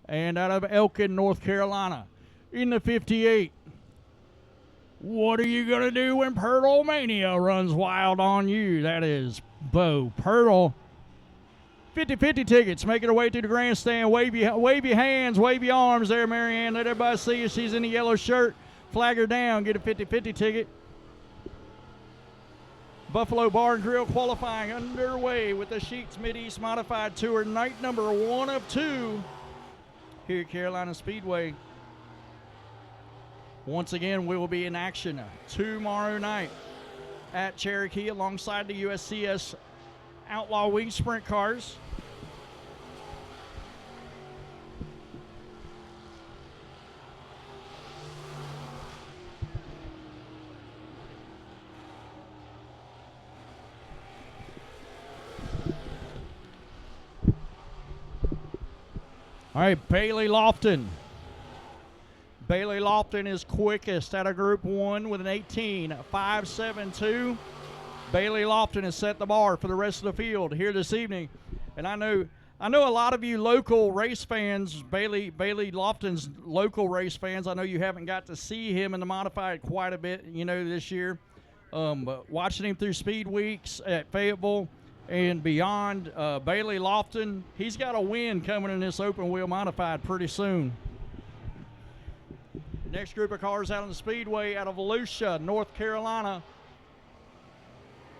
And out of Elkin, North Carolina, in the 58. What are you going to do when Pearl Mania runs wild on you? That is Bo Pearl. 50-50 tickets. Make it away to the grandstand. Wave your hands, wave your arms there, Marianne. Let everybody see you. She's in the yellow shirt. Flag her down. Get a 50-50 ticket. Buffalo Bar and Grill qualifying underway with the Sheets Mid-East Modified Tour. Night number 1 of 2 here at Carolina Speedway. Once again, we will be in action tomorrow night at Cherokee alongside the USCS Outlaw Wing Sprint cars. All right, Bailey Lofton. Bailey Lofton is quickest out of Group 1 with an 18.572. Bailey Lofton has set the bar for the rest of the field here this evening. And I know a lot of you local race fans, Bailey Lofton's local race fans, I know you haven't got to see him in the modified quite a bit, this year. But watching him through speed weeks at Fayetteville and beyond, Bailey Lofton, he's got a win coming in this open wheel modified pretty soon. Next group of cars out on the Speedway out of Volusia, North Carolina,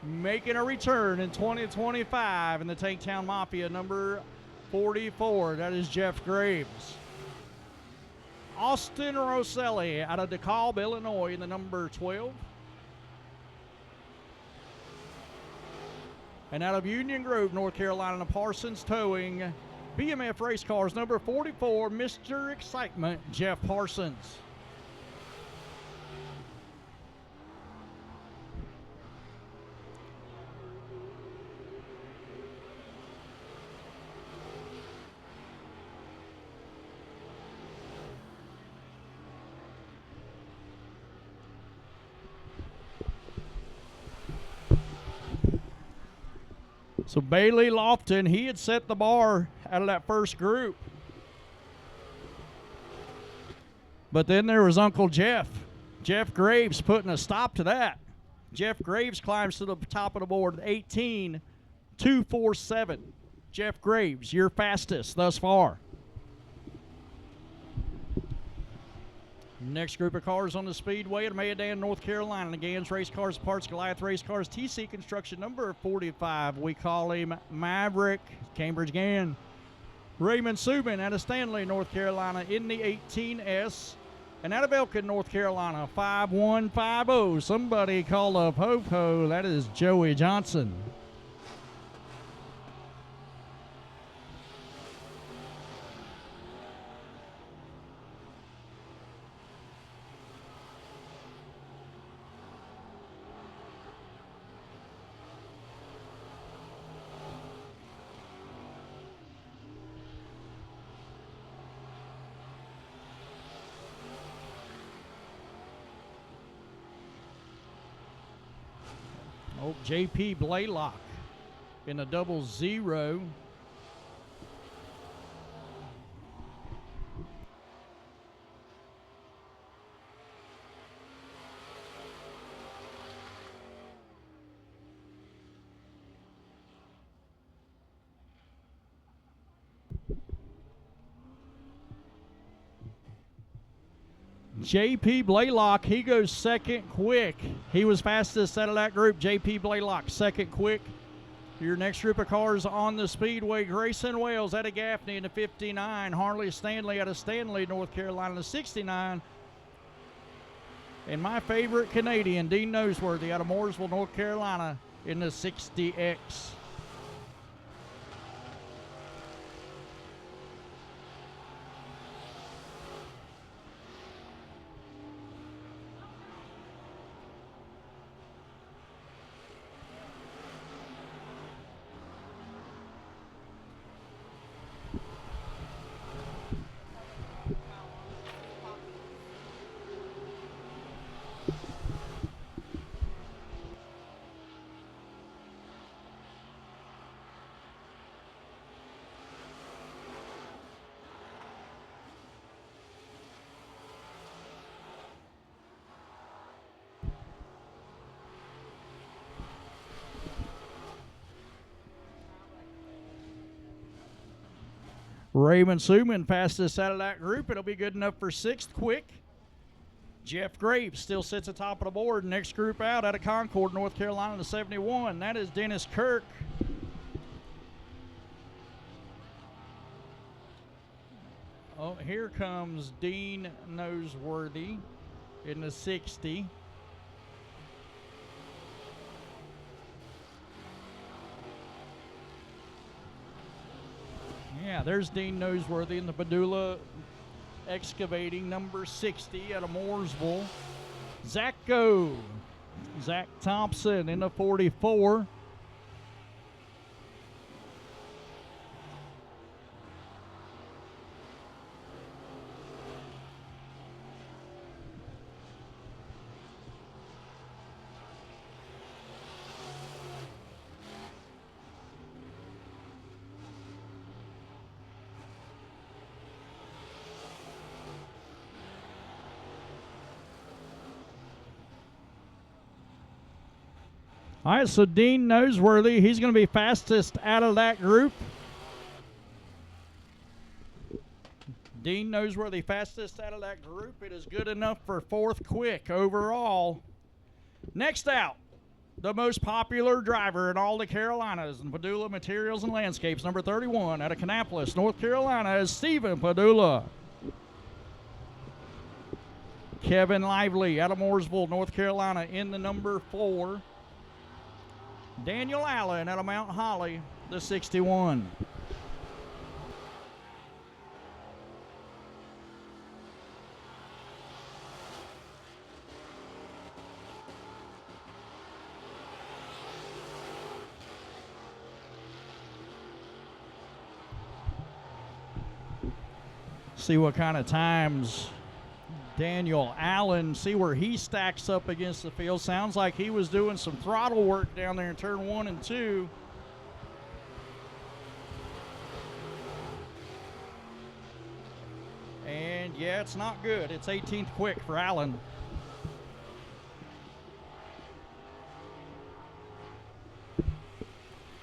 making a return in 2025 in the Tanktown Mafia, number 44. That is Jeff Graves. Austin Rosselli out of DeKalb, Illinois, in the number 12. And out of Union Grove, North Carolina, Parsons Towing, BMF Race Cars, number 44, Mr. Excitement, Jeff Parsons. So Bailey Lofton, he had set the bar out of that first group. But then there was Uncle Jeff. Jeff Graves putting a stop to that. Jeff Graves climbs to the top of the board, 18.247. Jeff Graves, your fastest thus far. Next group of cars on the Speedway at Mayodan, North Carolina. Gans Race Cars, Parts, Goliath Race Cars, TC Construction, number 45. We call him Maverick, Cambridge Gann. Raymond Subin out of Stanley, North Carolina, in the 18S. And out of Elkin, North Carolina, 5150. Somebody call a po-po. That is Joey Johnson. Oh, JP Blaylock in a 00. JP Blaylock, he goes second quick. He was fastest out of that group. JP Blaylock, second quick. Your next group of cars on the Speedway, Grayson Wales out of Gaffney in the 59. Harley Stanley out of Stanley, North Carolina, in the 69. And my favorite Canadian, Dean Noseworthy out of Mooresville, North Carolina, in the 60X. Raymond Suman fastest out of that group. It'll be good enough for 6th quick. Jeff Graves still sits atop of the board. Next group out of Concord, North Carolina, the 71. That is Dennis Kirk. Oh, here comes Dean Noseworthy in the 60. Yeah, there's Dean Noseworthy in the Padula Excavating number 60 out of Mooresville. Zach Thompson in the 44. All right, so Dean Noseworthy, he's going to be fastest out of that group. Dean Noseworthy, fastest out of that group. It is good enough for 4th quick overall. Next out, the most popular driver in all the Carolinas in Padula Materials and Landscapes, number 31 out of Kannapolis, North Carolina, is Stephen Padula. Kevin Lively out of Mooresville, North Carolina, in the number 4. Daniel Allen out of Mount Holly, the 61. See what kind of times Daniel Allen, see where he stacks up against the field. Sounds like he was doing some throttle work down there in turn 1 and 2. And yeah, it's not good. It's 18th quick for Allen.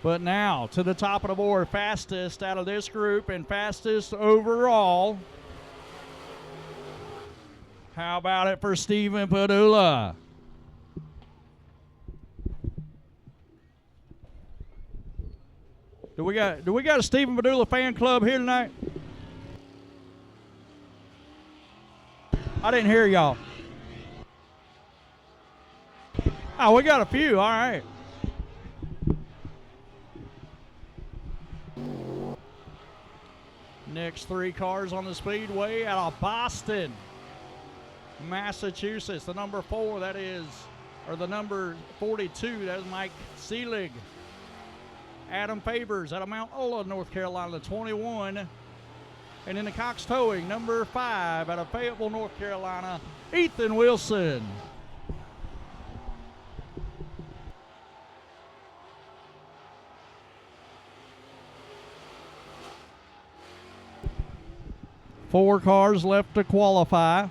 But now to the top of the board, fastest out of this group and fastest overall. How about it for Stephen Padula? Do we got a Stephen Padula fan club here tonight? I didn't hear y'all. Oh, we got a few. All right. Next 3 cars on the Speedway out of Boston, Massachusetts. The number 4, that is, or the number 42, that is Mike Seelig. Adam Favors out of Mount Ola, North Carolina, the 21. And in the Cox Towing, number 5 out of Fayetteville, North Carolina, Ethan Wilson. Four cars left to qualify.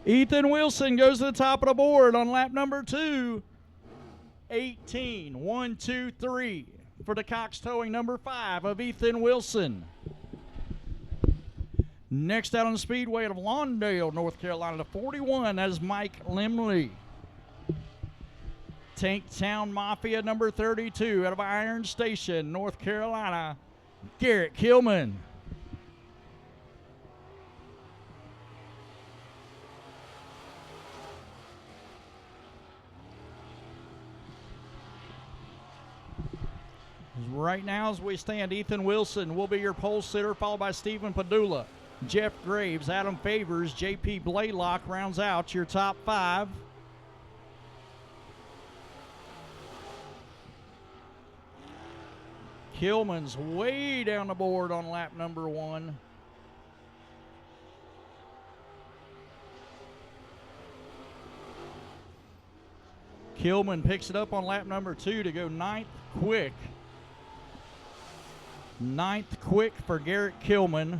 Ethan Wilson goes to the top of the board on lap number 2. 18, 1, 2, 3 for the Cox Towing, number 5 of Ethan Wilson. Next out on the Speedway out of Lawndale, North Carolina, the 41, that is Mike Limley. Tank Town Mafia, number 32 out of Iron Station, North Carolina, Garrett Killman. Right now, as we stand, Ethan Wilson will be your pole sitter, followed by Stephen Padula, Jeff Graves, Adam Favors, J.P. Blaylock rounds out your top 5. Killman's way down the board on lap number 1. Kilman picks it up on lap number 2 to go 9th quick. 9th quick for Garrett Kilman.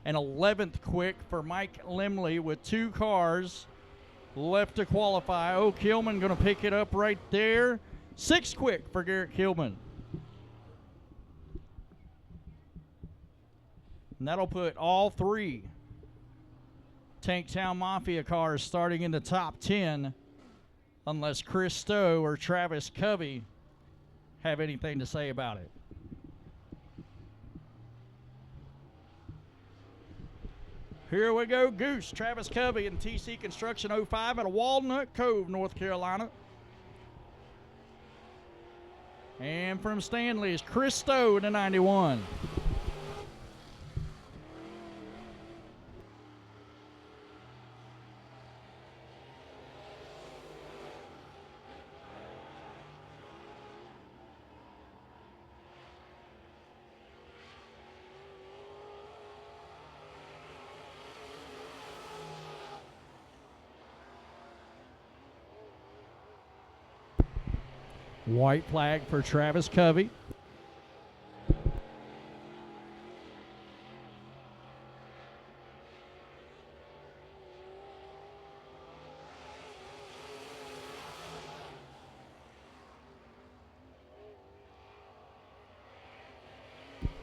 And 11th quick for Mike Limley with 2 cars left to qualify. Oh, Kilman going to pick it up right there. 6th quick for Garrett Kilman. And that'll put all 3 Tanktown Mafia cars starting in the top 10, unless Chris Stowe or Travis Covey have anything to say about it. Here we go, Goose, Travis Covey and TC Construction 05 out of Walnut Cove, North Carolina. And from Stanley's, Chris Stowe in the 91. White flag for Travis Covey.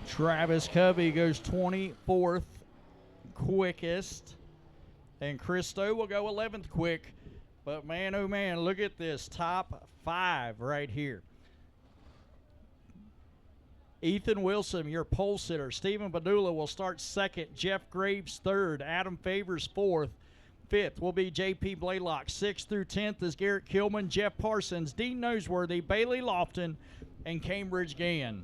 Travis Covey goes 24th quickest. And Chris Stowe will go 11th quick. But man, oh man, look at this top 5 right here. Ethan Wilson, your pole sitter. Stephen Badula will start 2nd. Jeff Graves 3rd. Adam Favors 4th. 5th will be J.P. Blaylock. 6th through 10th is Garrett Kilman, Jeff Parsons, Dean Noseworthy, Bailey Lofton, and Cambridge Gann.